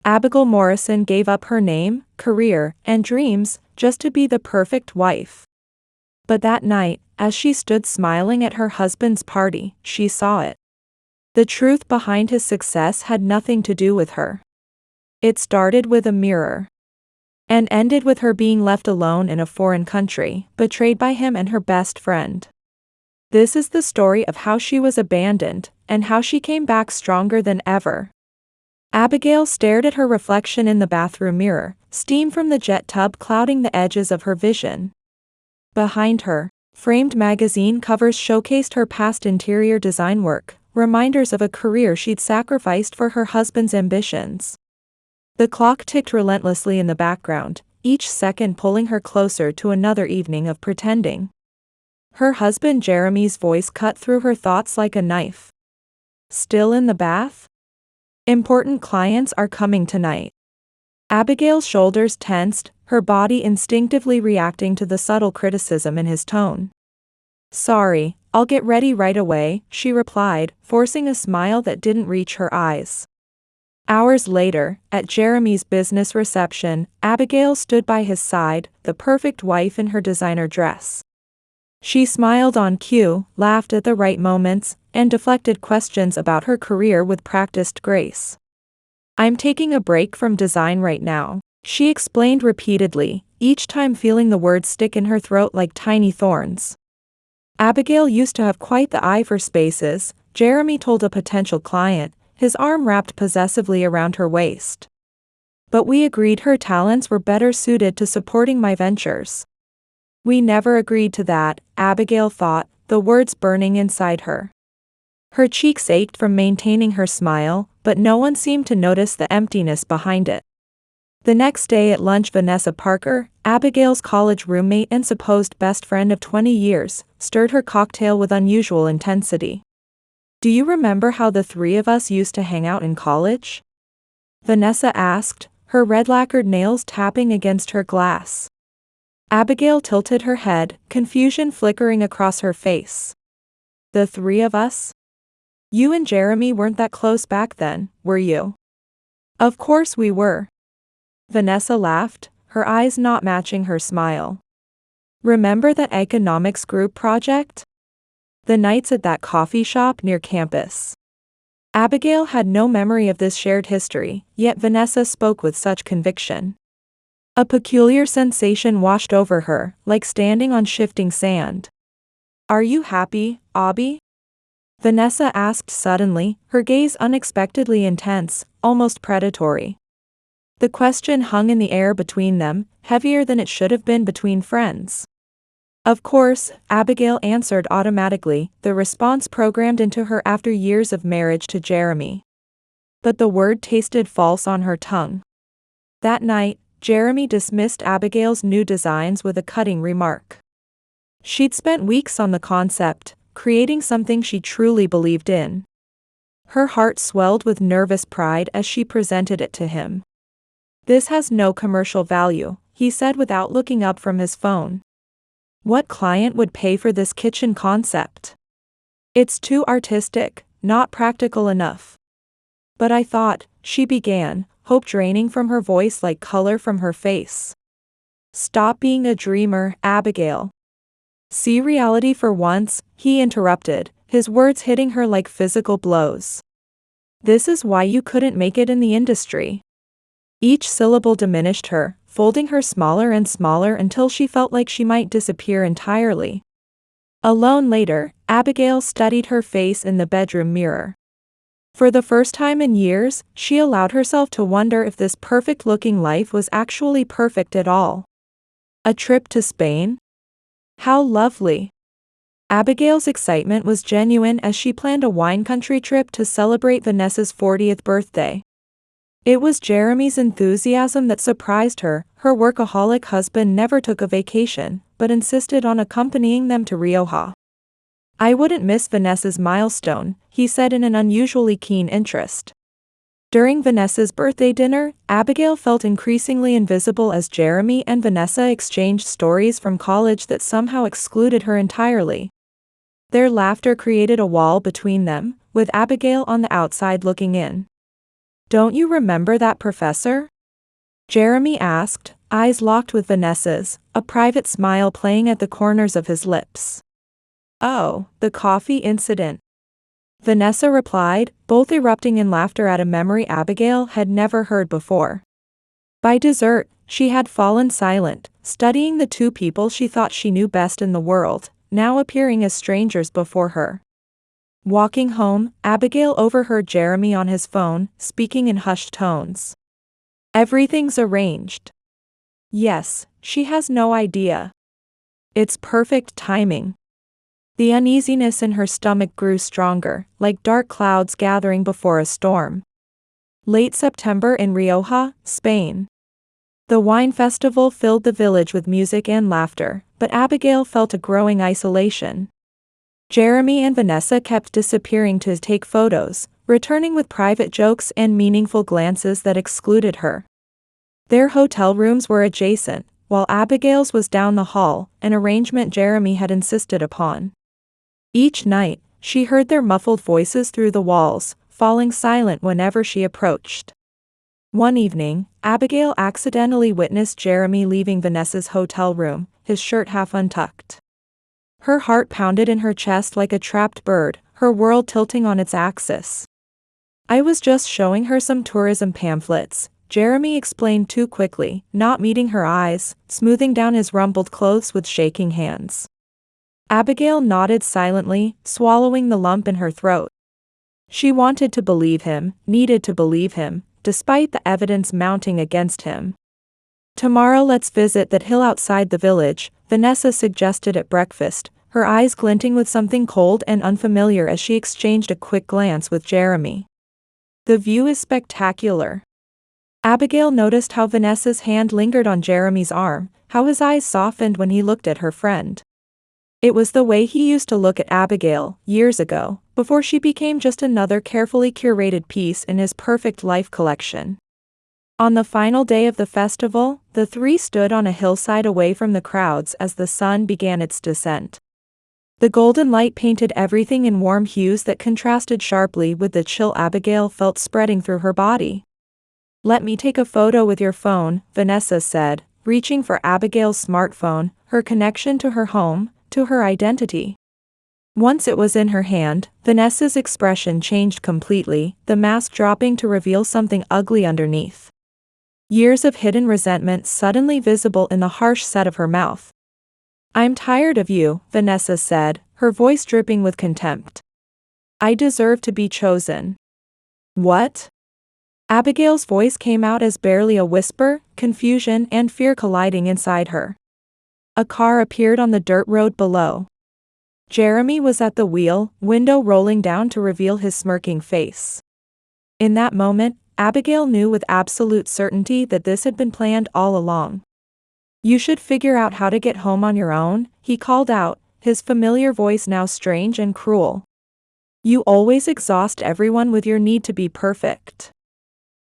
Abigail Morrison gave up her name, career, and dreams just to be the perfect wife. But that night, as she stood smiling at her husband's party, she saw it. The truth behind his success had nothing to do with her. It started with a mirror and ended with her being left alone in a foreign country, betrayed by him and her best friend. This is the story of how she was abandoned, and how she came back stronger than ever. Abigail stared at her reflection in the bathroom mirror, steam from the jet tub clouding the edges of her vision. Behind her, framed magazine covers showcased her past interior design work, reminders of a career she'd sacrificed for her husband's ambitions. The clock ticked relentlessly in the background, each second pulling her closer to another evening of pretending. Her husband Jeremy's voice cut through her thoughts like a knife. Still in the bath? Important clients are coming tonight. Abigail's shoulders tensed, her body instinctively reacting to the subtle criticism in his tone. Sorry, I'll get ready right away, she replied, forcing a smile that didn't reach her eyes. Hours later, at Jeremy's business reception, Abigail stood by his side, the perfect wife in her designer dress. She smiled on cue, laughed at the right moments, and deflected questions about her career with practiced grace. I'm taking a break from design right now, she explained repeatedly, each time feeling the words stick in her throat like tiny thorns. Abigail used to have quite the eye for spaces, Jeremy told a potential client, his arm wrapped possessively around her waist. But we agreed her talents were better suited to supporting my ventures. We never agreed to that, Abigail thought, the words burning inside her. Her cheeks ached from maintaining her smile, but no one seemed to notice the emptiness behind it. The next day at lunch, Vanessa Parker, Abigail's college roommate and supposed best friend of 20 years, stirred her cocktail with unusual intensity. Do you remember how the three of us used to hang out in college? Vanessa asked, her red-lacquered nails tapping against her glass. Abigail tilted her head, confusion flickering across her face. The three of us? You and Jeremy weren't that close back then, were you? Of course we were. Vanessa laughed, her eyes not matching her smile. Remember that economics group project? The nights at that coffee shop near campus. Abigail had no memory of this shared history, yet Vanessa spoke with such conviction. A peculiar sensation washed over her, like standing on shifting sand. Are you happy, Abby? Vanessa asked suddenly, her gaze unexpectedly intense, almost predatory. The question hung in the air between them, heavier than it should have been between friends. Of course, Abigail answered automatically, the response programmed into her after years of marriage to Jeremy. But the word tasted false on her tongue. That night, Jeremy dismissed Abigail's new designs with a cutting remark. She'd spent weeks on the concept, creating something she truly believed in. Her heart swelled with nervous pride as she presented it to him. This has no commercial value, he said without looking up from his phone. What client would pay for this kitchen concept? It's too artistic, not practical enough. But I thought, she began, hope draining from her voice like color from her face. Stop being a dreamer, Abigail. See reality for once, he interrupted, his words hitting her like physical blows. This is why you couldn't make it in the industry. Each syllable diminished her, folding her smaller and smaller until she felt like she might disappear entirely. Alone later, Abigail studied her face in the bedroom mirror. For the first time in years, she allowed herself to wonder if this perfect-looking life was actually perfect at all. A trip to Spain? How lovely! Abigail's excitement was genuine as she planned a wine country trip to celebrate Vanessa's 40th birthday. It was Jeremy's enthusiasm that surprised her. Her workaholic husband never took a vacation, but insisted on accompanying them to Rioja. I wouldn't miss Vanessa's milestone, he said in an unusually keen interest. During Vanessa's birthday dinner, Abigail felt increasingly invisible as Jeremy and Vanessa exchanged stories from college that somehow excluded her entirely. Their laughter created a wall between them, with Abigail on the outside looking in. Don't you remember that professor? Jeremy asked, eyes locked with Vanessa's, a private smile playing at the corners of his lips. Oh, the coffee incident. Vanessa replied, both erupting in laughter at a memory Abigail had never heard before. By dessert, she had fallen silent, studying the two people she thought she knew best in the world, now appearing as strangers before her. Walking home, Abigail overheard Jeremy on his phone, speaking in hushed tones. Everything's arranged. Yes, she has no idea. It's perfect timing. The uneasiness in her stomach grew stronger, like dark clouds gathering before a storm. Late September in Rioja, Spain. The wine festival filled the village with music and laughter, but Abigail felt a growing isolation. Jeremy and Vanessa kept disappearing to take photos, returning with private jokes and meaningful glances that excluded her. Their hotel rooms were adjacent, while Abigail's was down the hall, an arrangement Jeremy had insisted upon. Each night, she heard their muffled voices through the walls, falling silent whenever she approached. One evening, Abigail accidentally witnessed Jeremy leaving Vanessa's hotel room, his shirt half untucked. Her heart pounded in her chest like a trapped bird, her world tilting on its axis. I was just showing her some tourism pamphlets, Jeremy explained too quickly, not meeting her eyes, smoothing down his rumpled clothes with shaking hands. Abigail nodded silently, swallowing the lump in her throat. She wanted to believe him, needed to believe him, despite the evidence mounting against him. Tomorrow let's visit that hill outside the village, Vanessa suggested at breakfast, her eyes glinting with something cold and unfamiliar as she exchanged a quick glance with Jeremy. The view is spectacular. Abigail noticed how Vanessa's hand lingered on Jeremy's arm, how his eyes softened when he looked at her friend. It was the way he used to look at Abigail, years ago, before she became just another carefully curated piece in his perfect life collection. On the final day of the festival, the three stood on a hillside away from the crowds as the sun began its descent. The golden light painted everything in warm hues that contrasted sharply with the chill Abigail felt spreading through her body. Let me take a photo with your phone, Vanessa said, reaching for Abigail's smartphone, her connection to her home, to her identity. Once it was in her hand, Vanessa's expression changed completely, the mask dropping to reveal something ugly underneath. Years of hidden resentment suddenly visible in the harsh set of her mouth. I'm tired of you, Vanessa said, her voice dripping with contempt. I deserve to be chosen. What? Abigail's voice came out as barely a whisper, confusion and fear colliding inside her. A car appeared on the dirt road below. Jeremy was at the wheel, window rolling down to reveal his smirking face. In that moment, Abigail knew with absolute certainty that this had been planned all along. You should figure out how to get home on your own, he called out, his familiar voice now strange and cruel. You always exhaust everyone with your need to be perfect.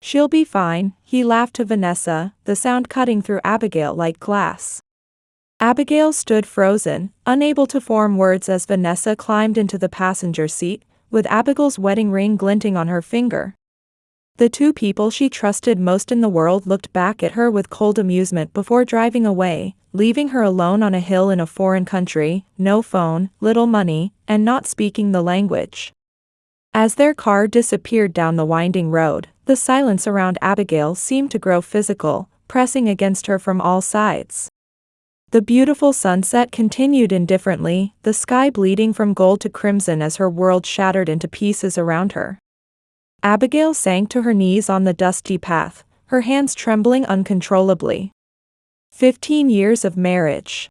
She'll be fine, he laughed to Vanessa, the sound cutting through Abigail like glass. Abigail stood frozen, unable to form words as Vanessa climbed into the passenger seat, with Abigail's wedding ring glinting on her finger. The two people she trusted most in the world looked back at her with cold amusement before driving away, leaving her alone on a hill in a foreign country, no phone, little money, and not speaking the language. As their car disappeared down the winding road, the silence around Abigail seemed to grow physical, pressing against her from all sides. The beautiful sunset continued indifferently, the sky bleeding from gold to crimson as her world shattered into pieces around her. Abigail sank to her knees on the dusty path, her hands trembling uncontrollably. 15 years of marriage.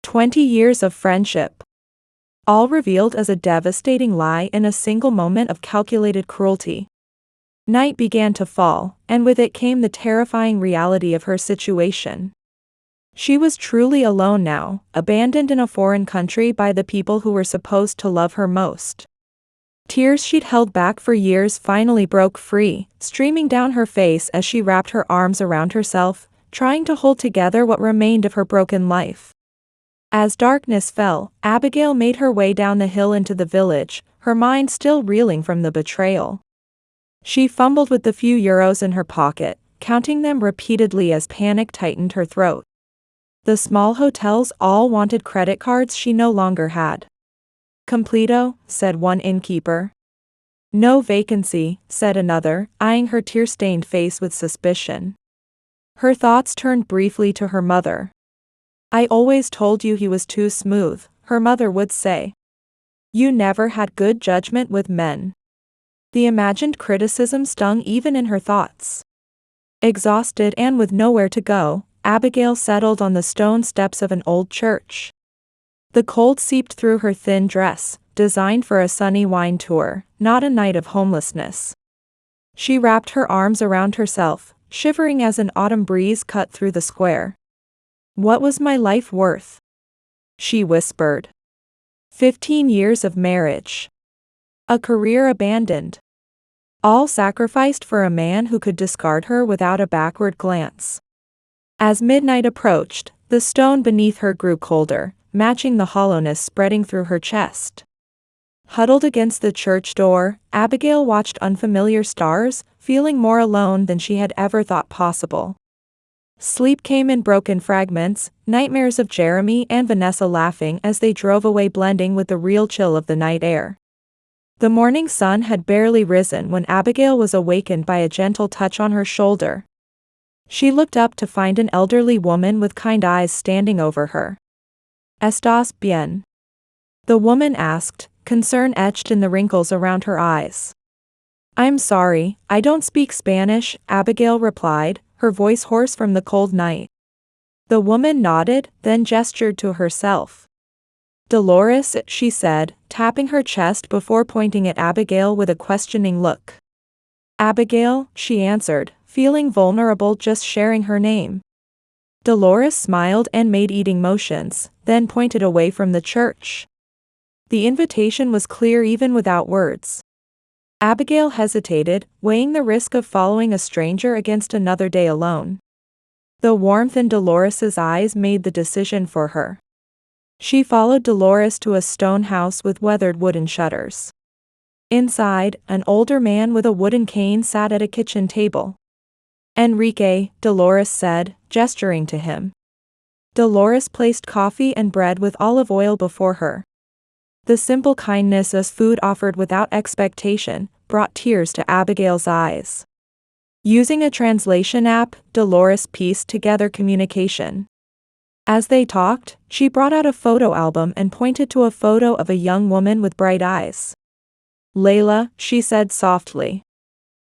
20 years of friendship. All revealed as a devastating lie in a single moment of calculated cruelty. Night began to fall, and with it came the terrifying reality of her situation. She was truly alone now, abandoned in a foreign country by the people who were supposed to love her most. Tears she'd held back for years finally broke free, streaming down her face as she wrapped her arms around herself, trying to hold together what remained of her broken life. As darkness fell, Abigail made her way down the hill into the village, her mind still reeling from the betrayal. She fumbled with the few euros in her pocket, counting them repeatedly as panic tightened her throat. The small hotels all wanted credit cards she no longer had. "Completo," said one innkeeper. "No vacancy," said another, eyeing her tear-stained face with suspicion. Her thoughts turned briefly to her mother. "I always told you he was too smooth," her mother would say. "You never had good judgment with men." The imagined criticism stung even in her thoughts. Exhausted and with nowhere to go, Abigail settled on the stone steps of an old church. The cold seeped through her thin dress, designed for a sunny wine tour, not a night of homelessness. She wrapped her arms around herself, shivering as an autumn breeze cut through the square. "What was my life worth?" she whispered. 15 years of marriage. A career abandoned. All sacrificed for a man who could discard her without a backward glance. As midnight approached, the stone beneath her grew colder, matching the hollowness spreading through her chest. Huddled against the church door, Abigail watched unfamiliar stars, feeling more alone than she had ever thought possible. Sleep came in broken fragments, nightmares of Jeremy and Vanessa laughing as they drove away, blending with the real chill of the night air. The morning sun had barely risen when Abigail was awakened by a gentle touch on her shoulder. She looked up to find an elderly woman with kind eyes standing over her. "Estás bien?" the woman asked, concern etched in the wrinkles around her eyes. "I'm sorry, I don't speak Spanish," Abigail replied, her voice hoarse from the cold night. The woman nodded, then gestured to herself. "Dolores," she said, tapping her chest before pointing at Abigail with a questioning look. "Abigail," she answered, feeling vulnerable just sharing her name. Dolores smiled and made eating motions, then pointed away from the church. The invitation was clear even without words. Abigail hesitated, weighing the risk of following a stranger against another day alone. The warmth in Dolores's eyes made the decision for her. She followed Dolores to a stone house with weathered wooden shutters. Inside, an older man with a wooden cane sat at a kitchen table. "Enrique," Dolores said, gesturing to him. Dolores placed coffee and bread with olive oil before her. The simple kindness as food offered without expectation brought tears to Abigail's eyes. Using a translation app, Dolores pieced together communication. As they talked, she brought out a photo album and pointed to a photo of a young woman with bright eyes. "Layla," she said softly.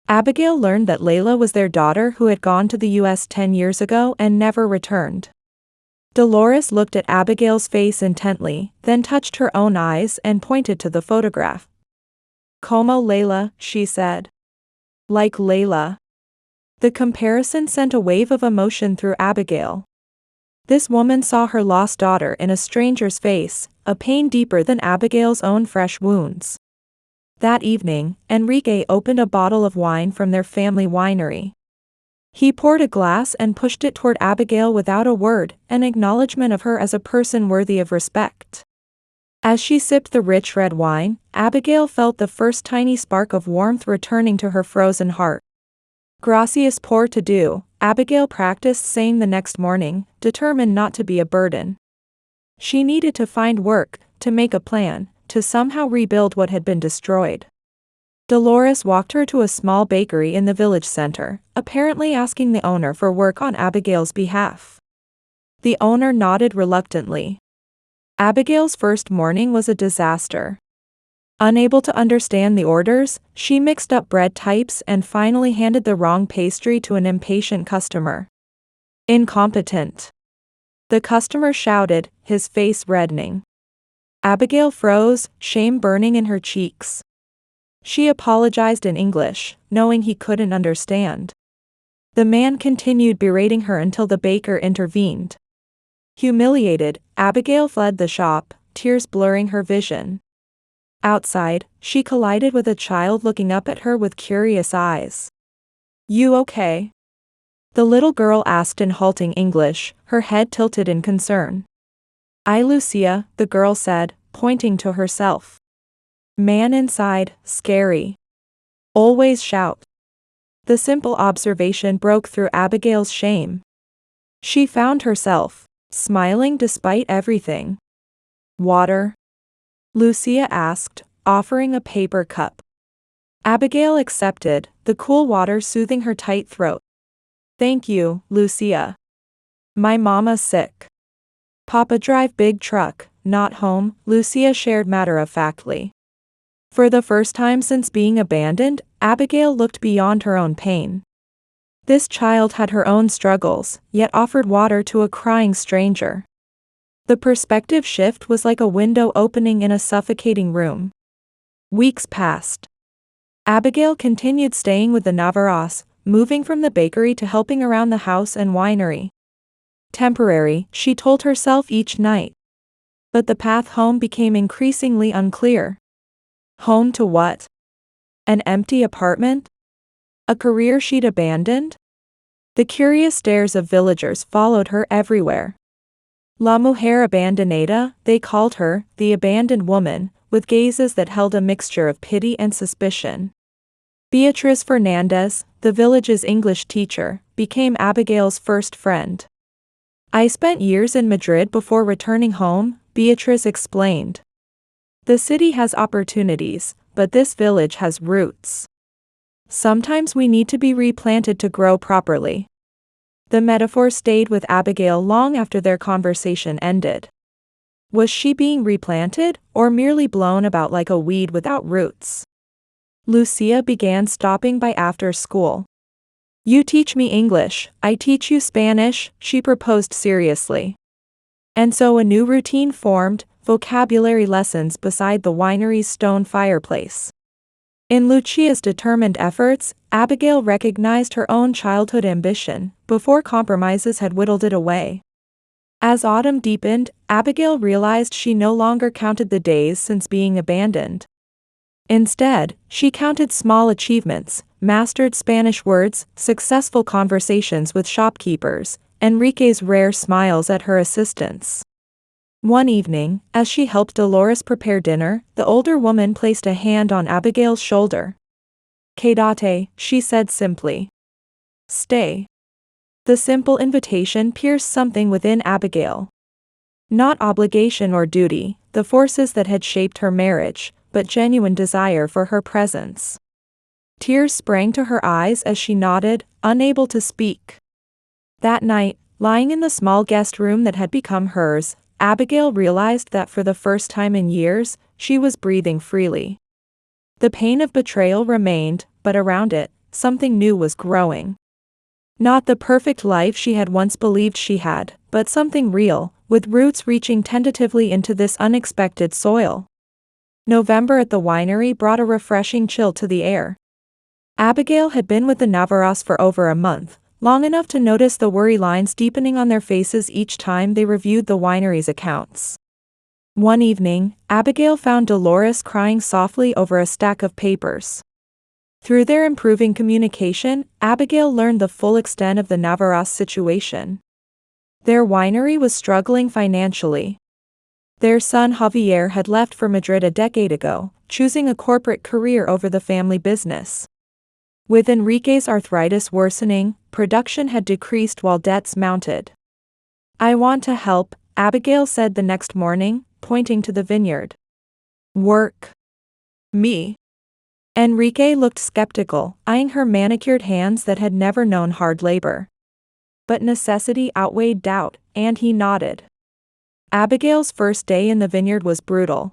Abigail learned that Layla was their daughter who had gone to the US 10 years ago and never returned. Dolores looked at Abigail's face intently, then touched her own eyes and pointed to the photograph. "Como Layla," she said. "Like Layla." The comparison sent a wave of emotion through Abigail. This woman saw her lost daughter in a stranger's face, a pain deeper than Abigail's own fresh wounds. That evening, Enrique opened a bottle of wine from their family winery. He poured a glass and pushed it toward Abigail without a word, an acknowledgement of her as a person worthy of respect. As she sipped the rich red wine, Abigail felt the first tiny spark of warmth returning to her frozen heart. "Gracias por todo," Abigail practiced saying the next morning, determined not to be a burden. She needed to find work, to make a plan, to somehow rebuild what had been destroyed. Dolores walked her to a small bakery in the village center, apparently asking the owner for work on Abigail's behalf. The owner nodded reluctantly. Abigail's first morning was a disaster. Unable to understand the orders, she mixed up bread types and finally handed the wrong pastry to an impatient customer. "Incompetent!" the customer shouted, his face reddening. Abigail froze, shame burning in her cheeks. She apologized in English, knowing he couldn't understand. The man continued berating her until the baker intervened. Humiliated, Abigail fled the shop, tears blurring her vision. Outside, she collided with a child looking up at her with curious eyes. "You okay?" the little girl asked in halting English, her head tilted in concern. "Ay Lucia," the girl said, pointing to herself. Man inside, scary. Always shout. The simple observation broke through Abigail's shame. She found herself smiling despite everything. Water? Lucia asked, offering a paper cup. Abigail accepted, the cool water soothing her tight throat. Thank you, Lucia. My mama's sick. Papa drive big truck, not home, Lucia shared matter-of-factly. For the first time since being abandoned, Abigail looked beyond her own pain. This child had her own struggles, yet offered water to a crying stranger. The perspective shift was like a window opening in a suffocating room. Weeks passed. Abigail continued staying with the Navarros, moving from the bakery to helping around the house and winery. Temporary, she told herself each night. But the path home became increasingly unclear. Home to what? An empty apartment? A career she'd abandoned? The curious stares of villagers followed her everywhere. La Mujer Abandonada, they called her, the abandoned woman, with gazes that held a mixture of pity and suspicion. Beatriz Fernandez, the village's English teacher, became Abigail's first friend. I spent years in Madrid before returning home, Beatriz explained. The city has opportunities, but this village has roots. Sometimes we need to be replanted to grow properly. The metaphor stayed with Abigail long after their conversation ended. Was she being replanted, or merely blown about like a weed without roots? Lucia began stopping by after school. You teach me English, I teach you Spanish, she proposed seriously. And so a new routine formed, vocabulary lessons beside the winery's stone fireplace. In Lucia's determined efforts, Abigail recognized her own childhood ambition, before compromises had whittled it away. As autumn deepened, Abigail realized she no longer counted the days since being abandoned. Instead, she counted small achievements, mastered Spanish words, successful conversations with shopkeepers, Enrique's rare smiles at her assistants. One evening, as she helped Dolores prepare dinner, the older woman placed a hand on Abigail's shoulder. Quédate, she said simply. Stay. The simple invitation pierced something within Abigail. Not obligation or duty, the forces that had shaped her marriage, but genuine desire for her presence. Tears sprang to her eyes as she nodded, unable to speak. That night, lying in the small guest room that had become hers, Abigail realized that for the first time in years, she was breathing freely. The pain of betrayal remained, but around it, something new was growing. Not the perfect life she had once believed she had, but something real, with roots reaching tentatively into this unexpected soil. November at the winery brought a refreshing chill to the air. Abigail had been with the Navarros for over a month, long enough to notice the worry lines deepening on their faces each time they reviewed the winery's accounts. One evening, Abigail found Dolores crying softly over a stack of papers. Through their improving communication, Abigail learned the full extent of the Navarros situation. Their winery was struggling financially. Their son Javier had left for Madrid a decade ago, choosing a corporate career over the family business. With Enrique's arthritis worsening, production had decreased while debts mounted. I want to help, Abigail said the next morning, pointing to the vineyard. Work. Me. Enrique looked skeptical, eyeing her manicured hands that had never known hard labor. But necessity outweighed doubt, and he nodded. Abigail's first day in the vineyard was brutal.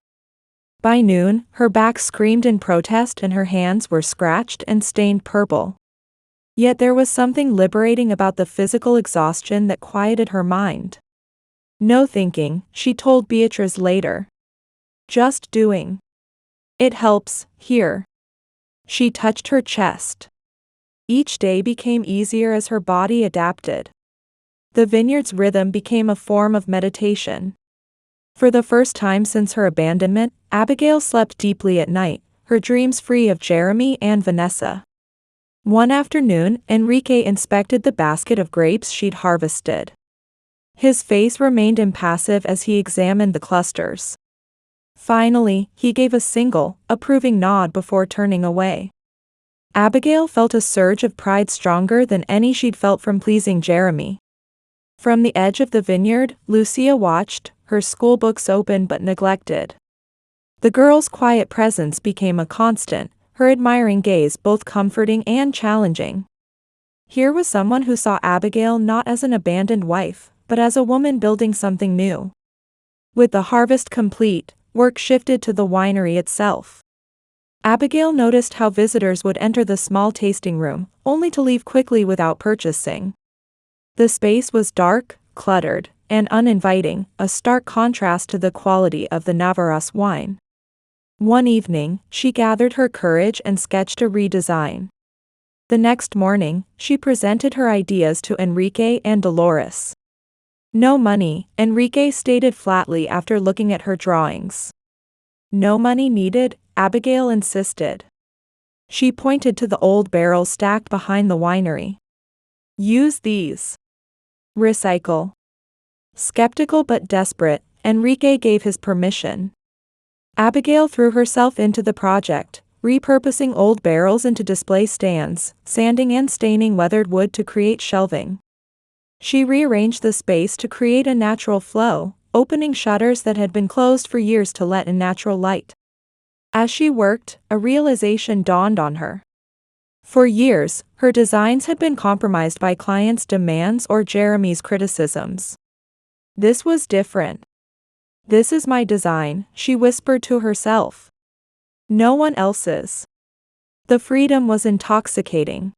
By noon, her back screamed in protest and her hands were scratched and stained purple. Yet there was something liberating about the physical exhaustion that quieted her mind. No thinking, she told Beatriz later. Just doing. It helps, here. She touched her chest. Each day became easier as her body adapted. The vineyard's rhythm became a form of meditation. For the first time since her abandonment, Abigail slept deeply at night, her dreams free of Jeremy and Vanessa. One afternoon, Enrique inspected the basket of grapes she'd harvested. His face remained impassive as he examined the clusters. Finally, he gave a single, approving nod before turning away. Abigail felt a surge of pride stronger than any she'd felt from pleasing Jeremy. From the edge of the vineyard, Lucia watched, her schoolbooks open but neglected. The girl's quiet presence became a constant, her admiring gaze both comforting and challenging. Here was someone who saw Abigail not as an abandoned wife, but as a woman building something new. With the harvest complete, work shifted to the winery itself. Abigail noticed how visitors would enter the small tasting room, only to leave quickly without purchasing. The space was dark, cluttered, and uninviting, a stark contrast to the quality of the Navarras wine. One evening, she gathered her courage and sketched a redesign. The next morning, she presented her ideas to Enrique and Dolores. No money, Enrique stated flatly after looking at her drawings. No money needed, Abigail insisted. She pointed to the old barrels stacked behind the winery. Use these. Recycle. Skeptical but desperate, Enrique gave his permission. Abigail threw herself into the project, repurposing old barrels into display stands, sanding and staining weathered wood to create shelving. She rearranged the space to create a natural flow, opening shutters that had been closed for years to let in natural light. As she worked, a realization dawned on her. For years, her designs had been compromised by clients' demands or Jeremy's criticisms. This was different. "This is my design," she whispered to herself. "No one else's." The freedom was intoxicating.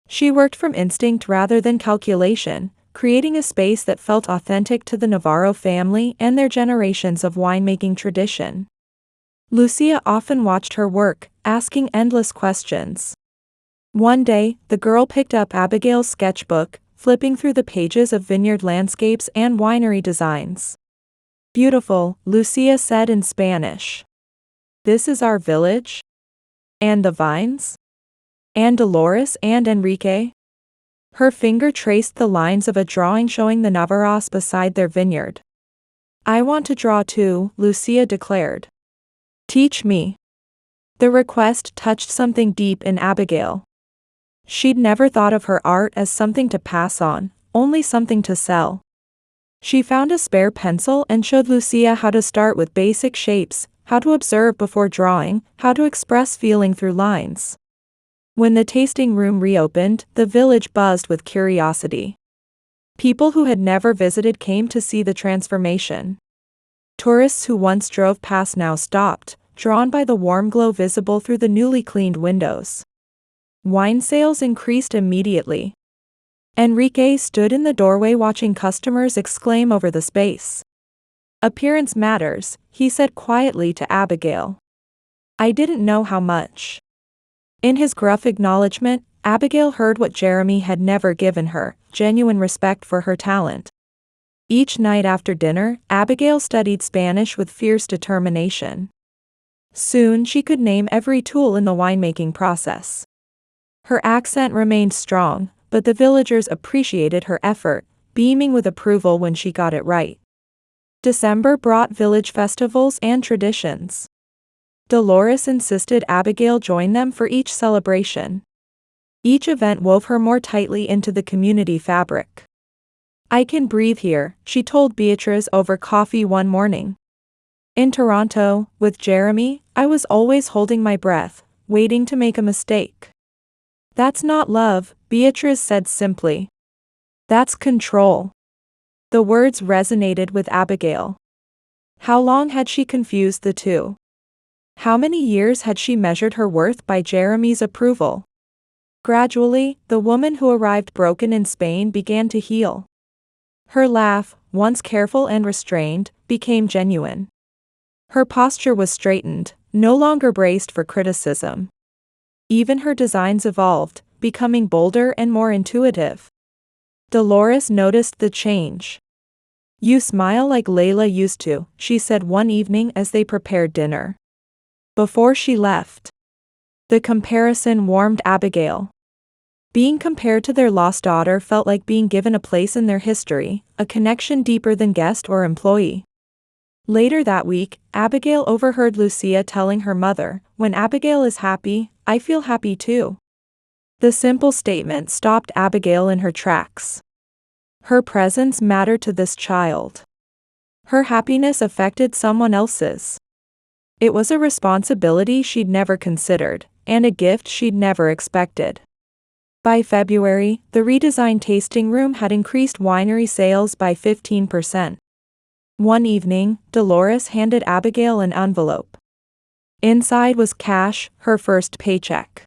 She worked from instinct rather than calculation, creating a space that felt authentic to the Navarro family and their generations of winemaking tradition. Lucia often watched her work, asking endless questions. One day, the girl picked up Abigail's sketchbook, flipping through the pages of vineyard landscapes and winery designs. "Beautiful," Lucia said in Spanish. "This is our village? And the vines? And Dolores and Enrique?" Her finger traced the lines of a drawing showing the Navarras beside their vineyard. "I want to draw too," Lucia declared. "Teach me." The request touched something deep in Abigail. She'd never thought of her art as something to pass on, only something to sell. She found a spare pencil and showed Lucia how to start with basic shapes, how to observe before drawing, how to express feeling through lines. When the tasting room reopened, the village buzzed with curiosity. People who had never visited came to see the transformation. Tourists who once drove past now stopped, drawn by the warm glow visible through the newly cleaned windows. Wine sales increased immediately. Enrique stood in the doorway watching customers exclaim over the space. "Appearance matters," he said quietly to Abigail. "I didn't know how much." In his gruff acknowledgement, Abigail heard what Jeremy had never given her, genuine respect for her talent. Each night after dinner, Abigail studied Spanish with fierce determination. Soon she could name every tool in the winemaking process. Her accent remained strong, but the villagers appreciated her effort, beaming with approval when she got it right. December brought village festivals and traditions. Dolores insisted Abigail join them for each celebration. Each event wove her more tightly into the community fabric. "I can breathe here," she told Beatriz over coffee one morning. "In Toronto, with Jeremy, I was always holding my breath, waiting to make a mistake." "That's not love," Beatriz said simply. "That's control." The words resonated with Abigail. How long had she confused the two? How many years had she measured her worth by Jeremy's approval? Gradually, the woman who arrived broken in Spain began to heal. Her laugh, once careful and restrained, became genuine. Her posture was straightened, no longer braced for criticism. Even her designs evolved, becoming bolder and more intuitive. Dolores noticed the change. "You smile like Layla used to," she said one evening as they prepared dinner. Before she left. The comparison warmed Abigail. Being compared to their lost daughter felt like being given a place in their history, a connection deeper than guest or employee. Later that week, Abigail overheard Lucia telling her mother, "When Abigail is happy, I feel happy too." The simple statement stopped Abigail in her tracks. Her presence mattered to this child. Her happiness affected someone else's. It was a responsibility she'd never considered, and a gift she'd never expected. By February, the redesigned tasting room had increased winery sales by 15%. One evening, Dolores handed Abigail an envelope. Inside was cash, her first paycheck.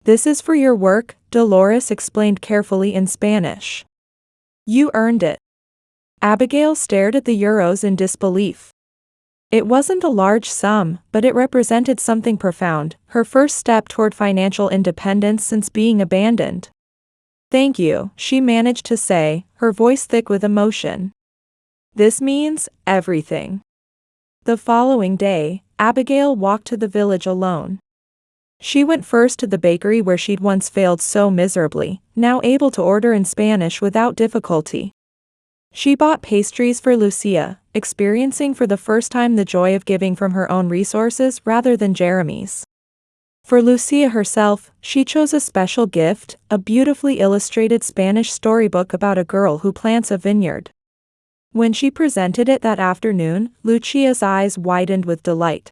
"This is for your work," Dolores explained carefully in Spanish. "You earned it." Abigail stared at the euros in disbelief. It wasn't a large sum, but it represented something profound, her first step toward financial independence since being abandoned. "Thank you," she managed to say, her voice thick with emotion. "This means everything." The following day, Abigail walked to the village alone. She went first to the bakery where she'd once failed so miserably, now able to order in Spanish without difficulty. She bought pastries for Lucia, experiencing for the first time the joy of giving from her own resources rather than Jeremy's. For Lucia herself, she chose a special gift, a beautifully illustrated Spanish storybook about a girl who plants a vineyard. When she presented it that afternoon, Lucia's eyes widened with delight.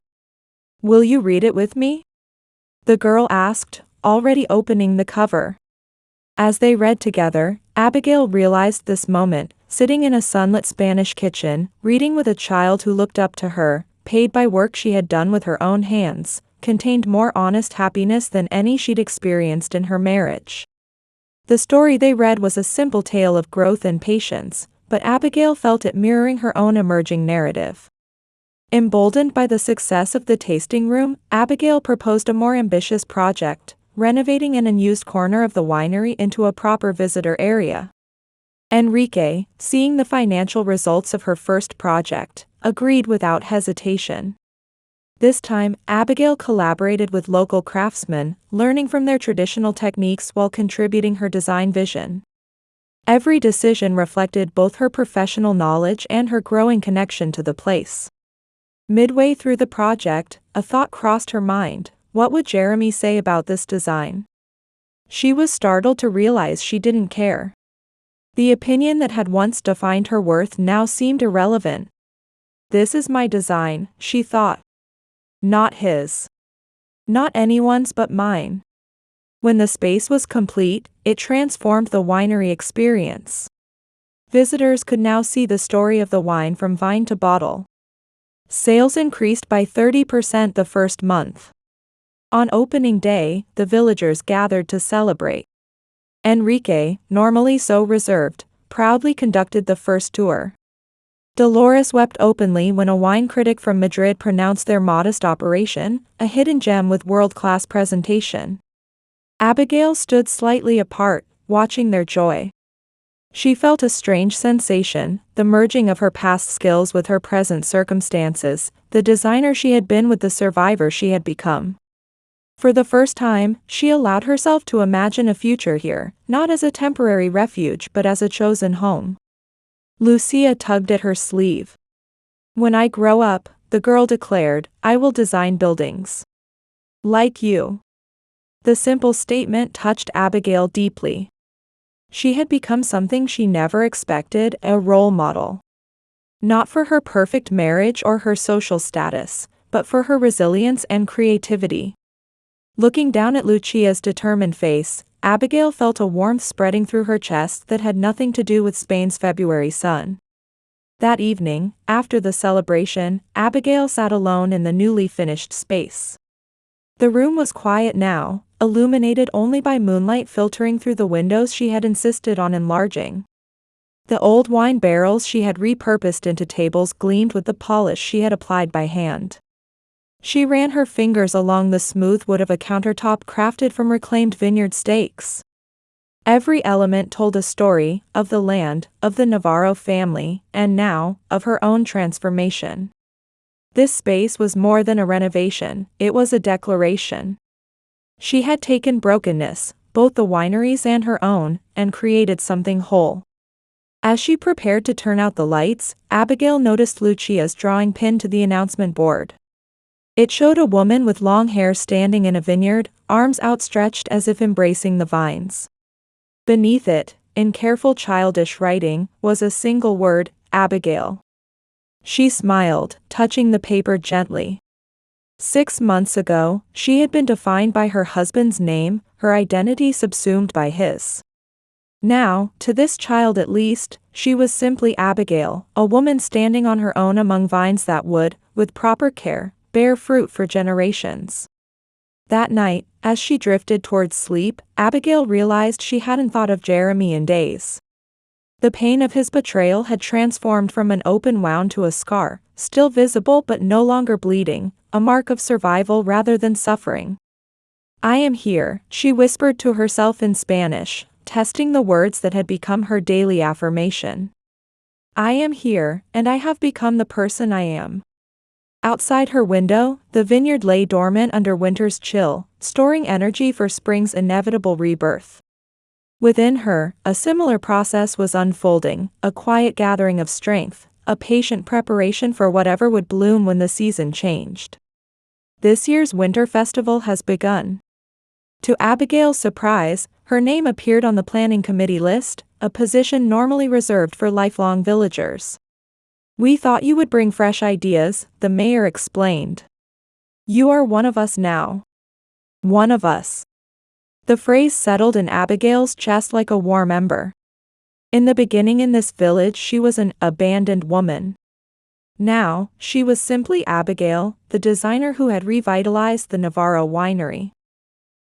"Will you read it with me?" the girl asked, already opening the cover. As they read together, Abigail realized this moment, sitting in a sunlit Spanish kitchen, reading with a child who looked up to her, paid by work she had done with her own hands, contained more honest happiness than any she'd experienced in her marriage. The story they read was a simple tale of growth and patience, but Abigail felt it mirroring her own emerging narrative. Emboldened by the success of the tasting room, Abigail proposed a more ambitious project, renovating an unused corner of the winery into a proper visitor area. Enrique, seeing the financial results of her first project, agreed without hesitation. This time, Abigail collaborated with local craftsmen, learning from their traditional techniques while contributing her design vision. Every decision reflected both her professional knowledge and her growing connection to the place. Midway through the project, a thought crossed her mind: what would Jeremy say about this design? She was startled to realize she didn't care. The opinion that had once defined her worth now seemed irrelevant. "This is my design," she thought. "Not his. Not anyone's but mine." When the space was complete, it transformed the winery experience. Visitors could now see the story of the wine from vine to bottle. Sales increased by 30% the first month. On opening day, the villagers gathered to celebrate. Enrique, normally so reserved, proudly conducted the first tour. Dolores wept openly when a wine critic from Madrid pronounced their modest operation a hidden gem with world-class presentation. Abigail stood slightly apart, watching their joy. She felt a strange sensation, the merging of her past skills with her present circumstances, the designer she had been with the survivor she had become. For the first time, she allowed herself to imagine a future here, not as a temporary refuge but as a chosen home. Lucia tugged at her sleeve. "When I grow up," the girl declared, "I will design buildings. Like you." The simple statement touched Abigail deeply. She had become something she never expected, a role model. Not for her perfect marriage or her social status, but for her resilience and creativity. Looking down at Lucia's determined face, Abigail felt a warmth spreading through her chest that had nothing to do with Spain's February sun. That evening, after the celebration, Abigail sat alone in the newly finished space. The room was quiet now, illuminated only by moonlight filtering through the windows she had insisted on enlarging. The old wine barrels she had repurposed into tables gleamed with the polish she had applied by hand. She ran her fingers along the smooth wood of a countertop crafted from reclaimed vineyard stakes. Every element told a story, of the land, of the Navarro family, and now, of her own transformation. This space was more than a renovation, it was a declaration. She had taken brokenness, both the winery's and her own, and created something whole. As she prepared to turn out the lights, Abigail noticed Lucia's drawing pinned to the announcement board. It showed a woman with long hair standing in a vineyard, arms outstretched as if embracing the vines. Beneath it, in careful childish writing, was a single word, Abigail. She smiled, touching the paper gently. 6 months ago, she had been defined by her husband's name, her identity subsumed by his. Now, to this child at least, she was simply Abigail, a woman standing on her own among vines that would, with proper care, bear fruit for generations. That night, as she drifted towards sleep, Abigail realized she hadn't thought of Jeremy in days. The pain of his betrayal had transformed from an open wound to a scar, still visible but no longer bleeding, a mark of survival rather than suffering. "I am here," she whispered to herself in Spanish, testing the words that had become her daily affirmation. "I am here, and I have become the person I am." Outside her window, the vineyard lay dormant under winter's chill, storing energy for spring's inevitable rebirth. Within her, a similar process was unfolding, a quiet gathering of strength, a patient preparation for whatever would bloom when the season changed. This year's winter festival has begun. To Abigail's surprise, her name appeared on the planning committee list, a position normally reserved for lifelong villagers. "We thought you would bring fresh ideas," the mayor explained. "You are one of us now." One of us. The phrase settled in Abigail's chest like a warm ember. In the beginning in this village she was an abandoned woman. Now, she was simply Abigail, the designer who had revitalized the Navarro winery.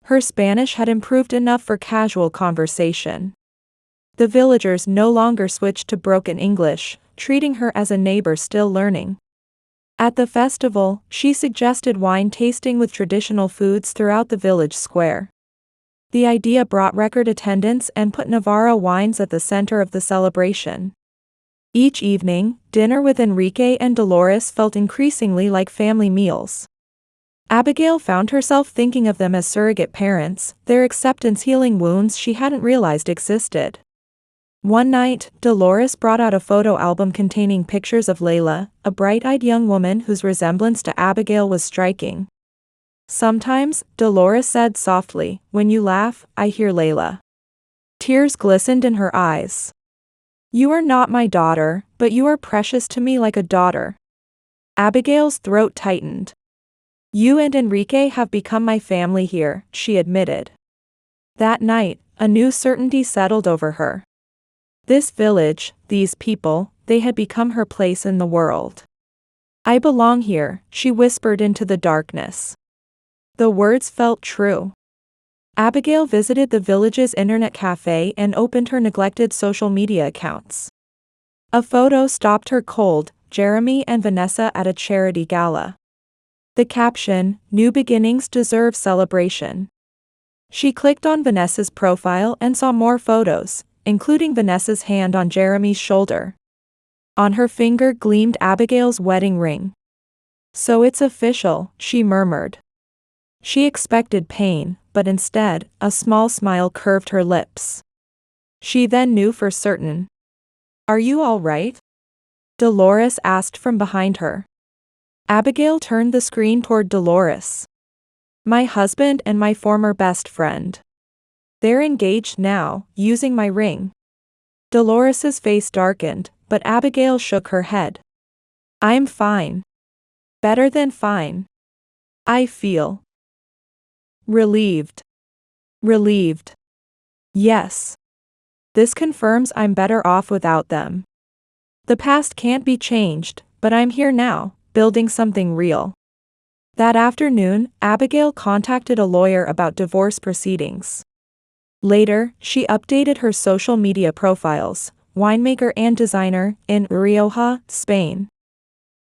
Her Spanish had improved enough for casual conversation. The villagers no longer switched to broken English, treating her as a neighbor still learning. At the festival, she suggested wine tasting with traditional foods throughout the village square. The idea brought record attendance and put Navarro wines at the center of the celebration. Each evening, dinner with Enrique and Dolores felt increasingly like family meals. Abigail found herself thinking of them as surrogate parents, their acceptance healing wounds she hadn't realized existed. One night, Dolores brought out a photo album containing pictures of Layla, a bright-eyed young woman whose resemblance to Abigail was striking. "Sometimes," Dolores said softly, "when you laugh, I hear Layla." Tears glistened in her eyes. "You are not my daughter, but you are precious to me like a daughter." Abigail's throat tightened. "You and Enrique have become my family here," she admitted. That night, a new certainty settled over her. This village, these people, they had become her place in the world. "I belong here," she whispered into the darkness. The words felt true. Abigail visited the village's internet cafe and opened her neglected social media accounts. A photo stopped her cold, Jeremy and Vanessa at a charity gala. The caption, "New beginnings deserve celebration." She clicked on Vanessa's profile and saw more photos, including Vanessa's hand on Jeremy's shoulder. On her finger gleamed Abigail's wedding ring. "So it's official," she murmured. She expected pain, but instead, a small smile curved her lips. She then knew for certain. "Are you all right?" Dolores asked from behind her. Abigail turned the screen toward Dolores. "My husband and my former best friend. They're engaged now, using my ring." Dolores's face darkened, but Abigail shook her head. "I'm fine. Better than fine. I feel relieved." Relieved. "Yes. This confirms I'm better off without them. The past can't be changed, but I'm here now, building something real." That afternoon, Abigail contacted a lawyer about divorce proceedings. Later, she updated her social media profiles, winemaker and designer, in Rioja, Spain.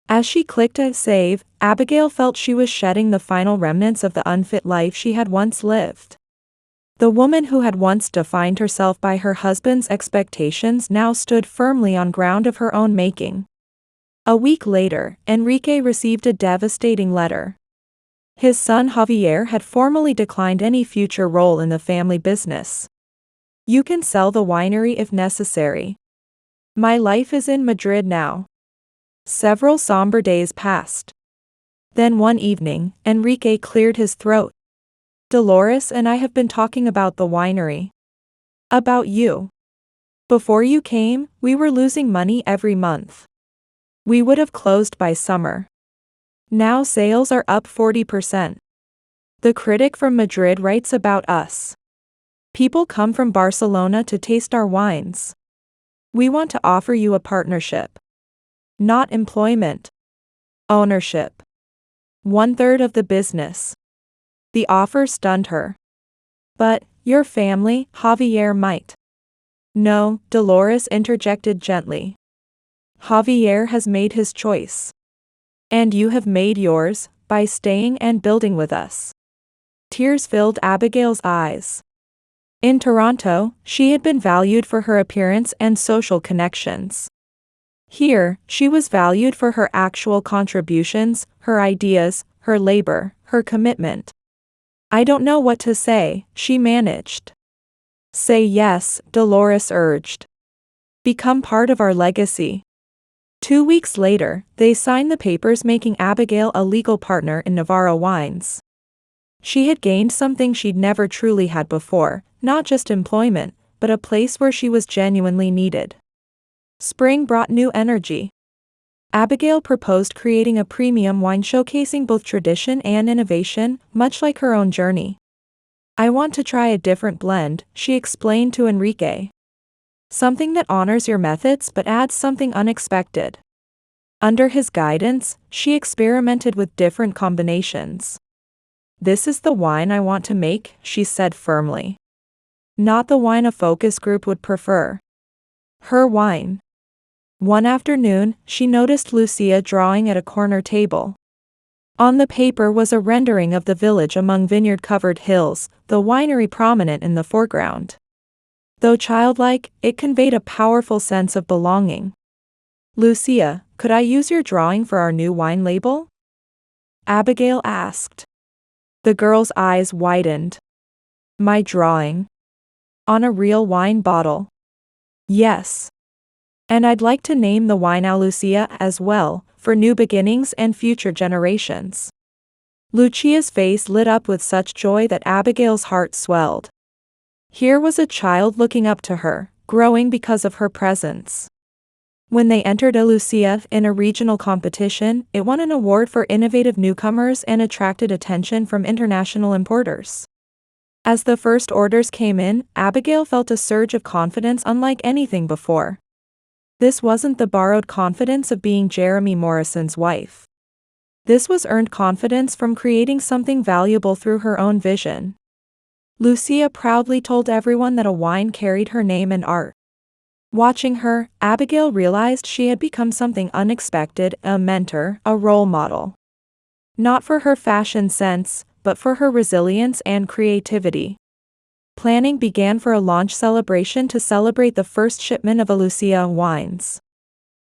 As she clicked save, Abigail felt she was shedding the final remnants of the unfit life she had once lived. The woman who had once defined herself by her husband's expectations now stood firmly on ground of her own making. A week later, Enrique received a devastating letter. His son Javier had formally declined any future role in the family business. "You can sell the winery if necessary. My life is in Madrid now." Several somber days passed. Then one evening, Enrique cleared his throat. Dolores and I have been talking about the winery. About you. Before you came, we were losing money every month. We would have closed by summer. Now sales are up 40%. The critic from Madrid writes about us. People come from Barcelona to taste our wines. We want to offer you a partnership. Not employment. Ownership. 1/3 of the business. The offer stunned her. But, your family, Javier might. No, Dolores interjected gently. Javier has made his choice. And you have made yours, by staying and building with us. Tears filled Abigail's eyes. In Toronto, she had been valued for her appearance and social connections. Here, she was valued for her actual contributions, her ideas, her labor, her commitment. I don't know what to say, she managed. Say yes, Dolores urged. Become part of our legacy. 2 weeks later, they signed the papers making Abigail a legal partner in Navarro Wines. She had gained something she'd never truly had before, not just employment, but a place where she was genuinely needed. Spring brought new energy. Abigail proposed creating a premium wine showcasing both tradition and innovation, much like her own journey. I want to try a different blend, she explained to Enrique. Something that honors your methods but adds something unexpected. Under his guidance, she experimented with different combinations. This is the wine I want to make, she said firmly. Not the wine a focus group would prefer. Her wine. One afternoon, she noticed Lucia drawing at a corner table. On the paper was a rendering of the village among vineyard-covered hills, the winery prominent in the foreground. Though childlike, it conveyed a powerful sense of belonging. Lucia, could I use your drawing for our new wine label? Abigail asked. The girl's eyes widened. My drawing? On a real wine bottle? Yes. And I'd like to name the wine Lucia as well, for new beginnings and future generations. Lucia's face lit up with such joy that Abigail's heart swelled. Here was a child looking up to her, growing because of her presence. When they entered a Lucia in a regional competition, it won an award for innovative newcomers and attracted attention from international importers. As the first orders came in, Abigail felt a surge of confidence unlike anything before. This wasn't the borrowed confidence of being Jeremy Morrison's wife. This was earned confidence from creating something valuable through her own vision. Lucia proudly told everyone that a wine carried her name and art. Watching her, Abigail realized she had become something unexpected, a mentor, a role model. Not for her fashion sense, but for her resilience and creativity. Planning began for a launch celebration to celebrate the first shipment of Lucia wines.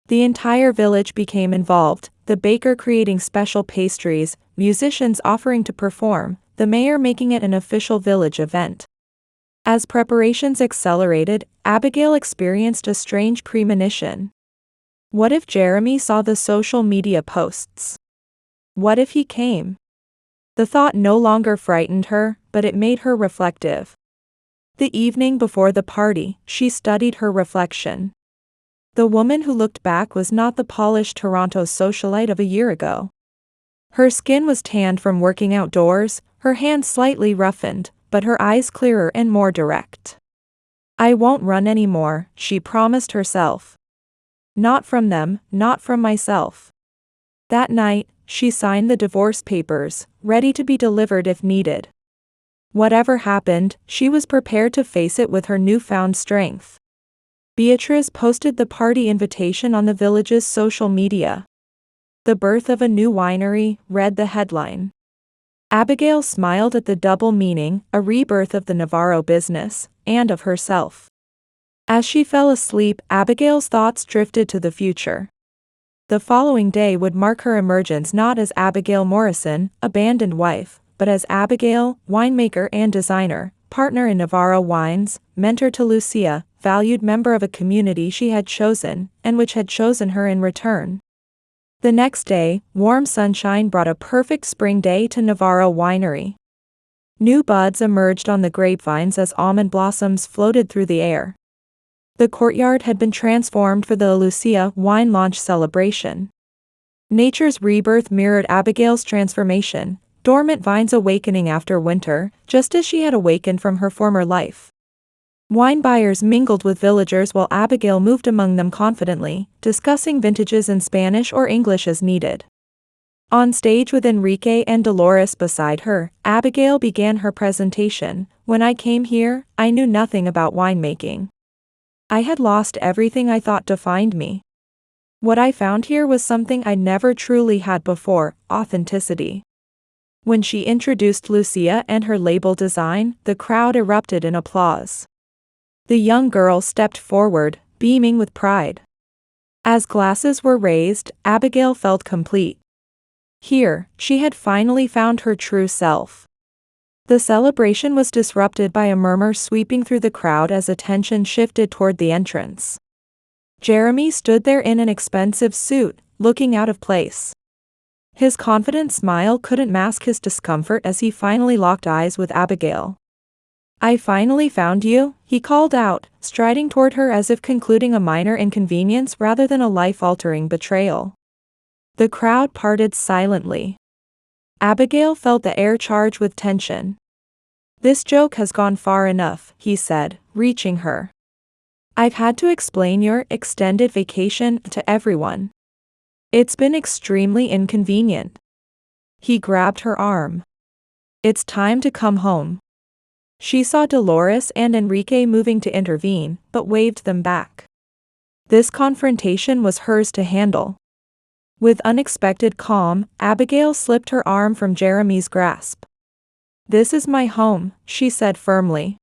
The entire village became involved, the baker creating special pastries, musicians offering to perform, the mayor making it an official village event. As preparations accelerated, Abigail experienced a strange premonition. What if Jeremy saw the social media posts? What if he came? The thought no longer frightened her, but it made her reflective. The evening before the party, she studied her reflection. The woman who looked back was not the polished Toronto socialite of a year ago. Her skin was tanned from working outdoors, her hands slightly roughened, but her eyes clearer and more direct. I won't run anymore, she promised herself. Not from them, not from myself. That night, she signed the divorce papers, ready to be delivered if needed. Whatever happened, she was prepared to face it with her newfound strength. Beatrice posted the party invitation on the village's social media. The birth of a new winery, read the headline. Abigail smiled at the double meaning, a rebirth of the Navarro business, and of herself. As she fell asleep, Abigail's thoughts drifted to the future. The following day would mark her emergence not as Abigail Morrison, abandoned wife, but as Abigail, winemaker and designer, partner in Navarro Wines, mentor to Lucia, valued member of a community she had chosen, and which had chosen her in return. The next day, warm sunshine brought a perfect spring day to Navarro Winery. New buds emerged on the grapevines as almond blossoms floated through the air. The courtyard had been transformed for the Lucia wine launch celebration. Nature's rebirth mirrored Abigail's transformation, dormant vines awakening after winter, just as she had awakened from her former life. Wine buyers mingled with villagers while Abigail moved among them confidently, discussing vintages in Spanish or English as needed. On stage with Enrique and Dolores beside her, Abigail began her presentation. When I came here, I knew nothing about winemaking. I had lost everything I thought defined me. What I found here was something I never truly had before: authenticity. When she introduced Lucia and her label design, the crowd erupted in applause. The young girl stepped forward, beaming with pride. As glasses were raised, Abigail felt complete. Here, she had finally found her true self. The celebration was disrupted by a murmur sweeping through the crowd as attention shifted toward the entrance. Jeremy stood there in an expensive suit, looking out of place. His confident smile couldn't mask his discomfort as he finally locked eyes with Abigail. I finally found you, he called out, striding toward her as if concluding a minor inconvenience rather than a life-altering betrayal. The crowd parted silently. Abigail felt the air charge with tension. This joke has gone far enough, he said, reaching her. I've had to explain your extended vacation to everyone. It's been extremely inconvenient. He grabbed her arm. It's time to come home. She saw Dolores and Enrique moving to intervene, but waved them back. This confrontation was hers to handle. With unexpected calm, Abigail slipped her arm from Jeremy's grasp. This is my home, she said firmly.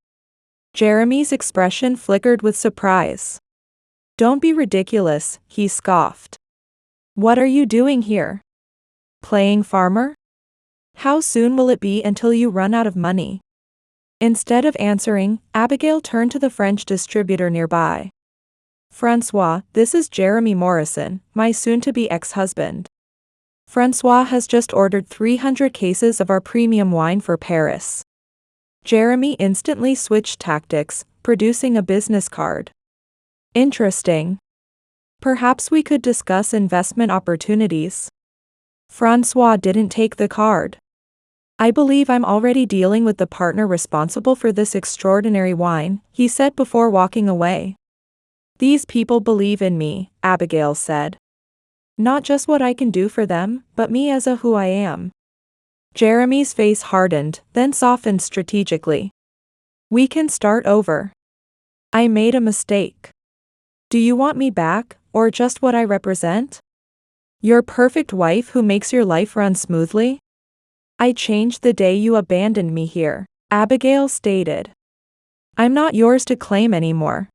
Jeremy's expression flickered with surprise. Don't be ridiculous, he scoffed. What are you doing here? Playing farmer? How soon will it be until you run out of money? Instead of answering, Abigail turned to the French distributor nearby. Francois, this is Jeremy Morrison, my soon-to-be ex-husband. Francois has just ordered 300 cases of our premium wine for Paris. Jeremy instantly switched tactics, producing a business card. Interesting. Perhaps we could discuss investment opportunities. Francois didn't take the card. I believe I'm already dealing with the partner responsible for this extraordinary wine, he said before walking away. These people believe in me, Abigail said. Not just what I can do for them, but me as who I am. Jeremy's face hardened, then softened strategically. We can start over. I made a mistake. Do you want me back, or just what I represent? Your perfect wife who makes your life run smoothly? I changed the day you abandoned me here, Abigail stated. I'm not yours to claim anymore.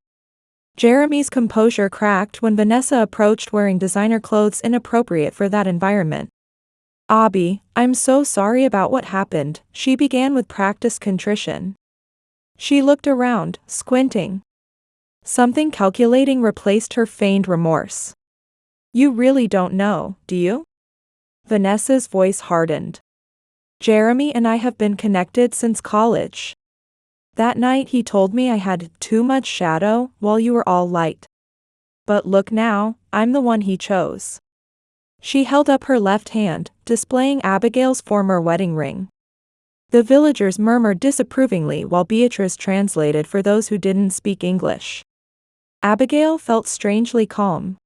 Jeremy's composure cracked when Vanessa approached wearing designer clothes inappropriate for that environment. Abby, I'm so sorry about what happened, she began with practiced contrition. She looked around, squinting. Something calculating replaced her feigned remorse. You really don't know, do you? Vanessa's voice hardened. Jeremy and I have been connected since college. That night he told me I had too much shadow while you were all light. But look now, I'm the one he chose. She held up her left hand, displaying Abigail's former wedding ring. The villagers murmured disapprovingly while Beatrice translated for those who didn't speak English. Abigail felt strangely calm.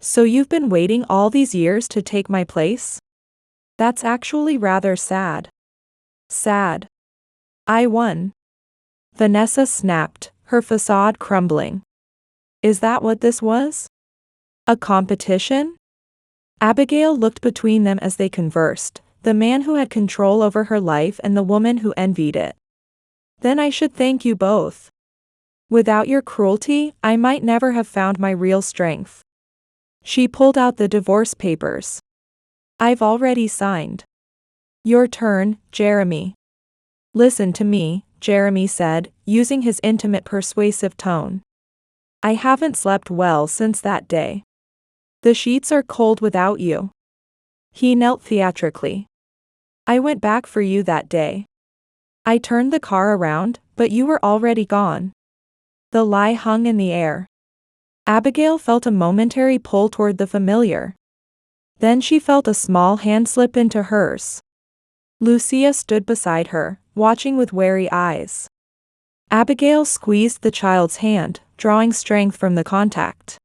So you've been waiting all these years to take my place? That's actually rather sad. Sad. I won. Vanessa snapped, her facade crumbling. Is that what this was? A competition? Abigail looked between them as they conversed, the man who had control over her life and the woman who envied it. Then I should thank you both. Without your cruelty, I might never have found my real strength. She pulled out the divorce papers. I've already signed. Your turn, Jeremy. Listen to me, Jeremy said, using his intimate persuasive tone. I haven't slept well since that day. The sheets are cold without you. He knelt theatrically. I went back for you that day. I turned the car around, but you were already gone. The lie hung in the air. Abigail felt a momentary pull toward the familiar. Then she felt a small hand slip into hers. Lucia stood beside her, watching with wary eyes. Abigail squeezed the child's hand, drawing strength from the contact.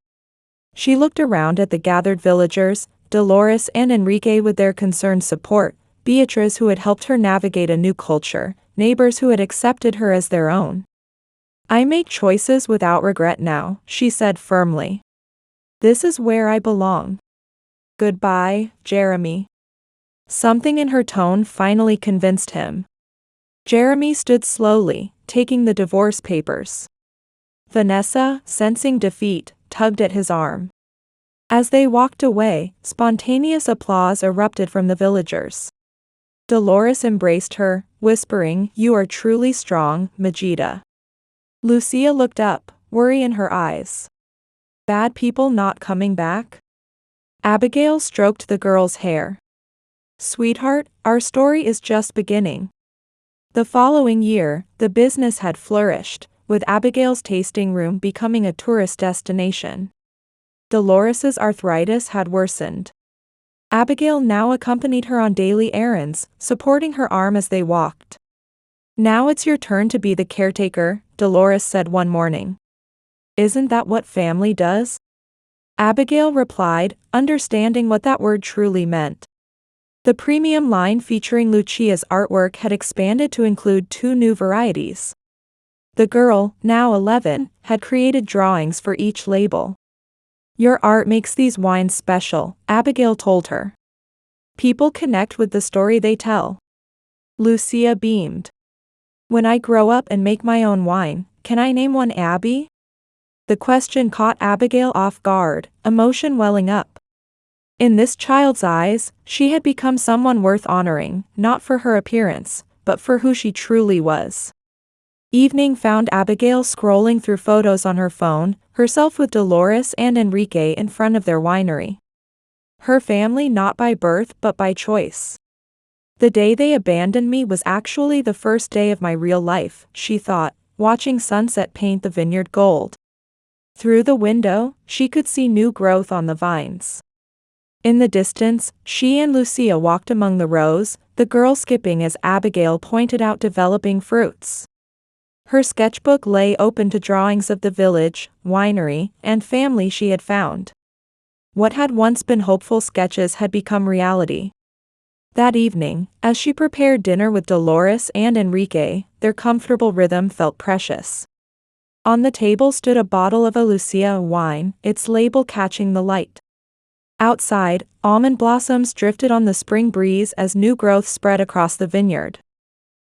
She looked around at the gathered villagers, Dolores and Enrique with their concerned support, Beatriz who had helped her navigate a new culture, neighbors who had accepted her as their own. I make choices without regret now, she said firmly. This is where I belong. Goodbye, Jeremy. Something in her tone finally convinced him. Jeremy stood slowly, taking the divorce papers. Vanessa, sensing defeat, tugged at his arm. As they walked away, spontaneous applause erupted from the villagers. Dolores embraced her, whispering, "You are truly strong, Majida." Lucia looked up, worry in her eyes. Bad people not coming back? Abigail stroked the girl's hair. Sweetheart, our story is just beginning. The following year, the business had flourished, with Abigail's tasting room becoming a tourist destination. Dolores's arthritis had worsened. Abigail now accompanied her on daily errands, supporting her arm as they walked. Now it's your turn to be the caretaker, Dolores said one morning. Isn't that what family does? Abigail replied, understanding what that word truly meant. The premium line featuring Lucia's artwork had expanded to include 2 new varieties. The girl, now 11, had created drawings for each label. Your art makes these wines special, Abigail told her. People connect with the story they tell. Lucia beamed. When I grow up and make my own wine, can I name one Abby? The question caught Abigail off guard, emotion welling up. In this child's eyes, she had become someone worth honoring, not for her appearance, but for who she truly was. Evening found Abigail scrolling through photos on her phone, herself with Dolores and Enrique in front of their winery. Her family not by birth but by choice. The day they abandoned me was actually the first day of my real life, she thought, watching sunset paint the vineyard gold. Through the window, she could see new growth on the vines. In the distance, she and Lucia walked among the rows, the girl skipping as Abigail pointed out developing fruits. Her sketchbook lay open to drawings of the village, winery, and family she had found. What had once been hopeful sketches had become reality. That evening, as she prepared dinner with Dolores and Enrique, their comfortable rhythm felt precious. On the table stood a bottle of a Lucia wine, its label catching the light. Outside, almond blossoms drifted on the spring breeze as new growth spread across the vineyard.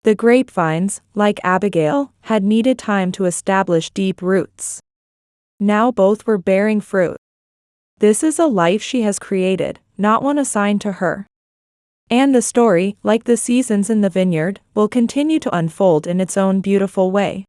The grapevines, like Abigail, had needed time to establish deep roots. Now both were bearing fruit. This is a life she has created, not one assigned to her. And the story, like the seasons in the vineyard, will continue to unfold in its own beautiful way.